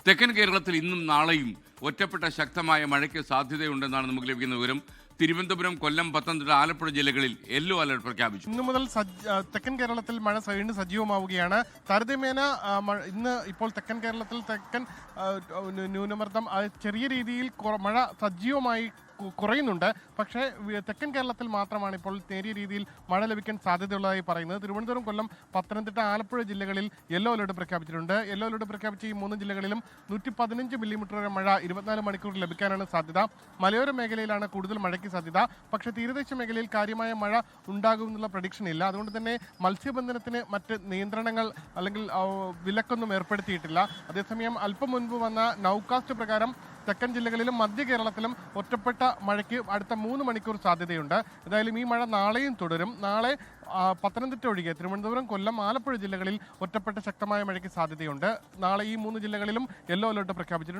തെക്കൻ കേരളത്തിൽ ഇന്നും നാളെയും ഒറ്റപ്പെട്ട ശക്തമായ മഴയ്ക്ക് സാധ്യതയുണ്ടെന്നാണ് നമുക്ക് ലഭിക്കുന്ന വിവരം. തിരുവനന്തപുരം, കൊല്ലം, പത്തനംതിട്ട, ആലപ്പുഴ ജില്ലകളിൽ യെല്ലോ അലർട്ട് പ്രഖ്യാപിച്ചു. ഇന്നു മുതൽ തെക്കൻ കേരളത്തിൽ മഴ വീണ്ടും സജീവമാവുകയാണ്. താരതമ്യേന ഇന്ന് ഇപ്പോൾ തെക്കൻ കേരളത്തിൽ ന്യൂനമർദ്ദം ചെറിയ രീതിയിൽ മഴ സജീവമായി കുറയുന്നുണ്ട്. പക്ഷേ തെക്കൻ കേരളത്തിൽ മാത്രമാണ് ഇപ്പോൾ നേരിയ രീതിയിൽ മഴ ലഭിക്കാൻ സാധ്യതയുള്ളതായി പറയുന്നത്. തിരുവനന്തപുരം, കൊല്ലം, പത്തനംതിട്ട, ആലപ്പുഴ ജില്ലകളിൽ യെല്ലോ അലർട്ട് പ്രഖ്യാപിച്ചിട്ടുണ്ട്. യെല്ലോ അലർട്ട് പ്രഖ്യാപിച്ച ഈ 3 ജില്ലകളിലും 115 മില്ലിമീറ്റർ വരെ മഴ 24 മണിക്കൂറിൽ ലഭിക്കാനാണ് സാധ്യത. മലയോര മേഖലയിലാണ് കൂടുതൽ മഴയ്ക്ക് സാധ്യത. പക്ഷേ തീരദേശ മേഖലയിൽ കാര്യമായ മഴ ഉണ്ടാകുമെന്നുള്ള പ്രഡിക്ഷൻ ഇല്ല. അതുകൊണ്ട് തന്നെ മത്സ്യബന്ധനത്തിന് മറ്റ് നിയന്ത്രണങ്ങൾ അല്ലെങ്കിൽ വിലക്കൊന്നും ഏർപ്പെടുത്തിയിട്ടില്ല. അതേസമയം അല്പം മുൻപ് വന്ന നൗകാസ്റ്റ് പ്രകാരം തെക്കൻ ജില്ലകളിലും മധ്യ കേരളത്തിലും ഒറ്റപ്പെട്ട മഴയ്ക്ക് അടുത്ത 3 മണിക്കൂർ സാധ്യതയുണ്ട്. ഏതായാലും ഈ മഴ നാളെയും തുടരും. നാളെ പത്തനംതിട്ട ഒഴികെ തിരുവനന്തപുരം, കൊല്ലം, ആലപ്പുഴ ജില്ലകളിൽ ഒറ്റപ്പെട്ട ശക്തമായ മഴയ്ക്ക് സാധ്യതയുണ്ട്. നാളെ ഈ 3 ജില്ലകളിലും യെല്ലോ അലർട്ട് പ്രഖ്യാപിച്ചിട്ടുണ്ട്.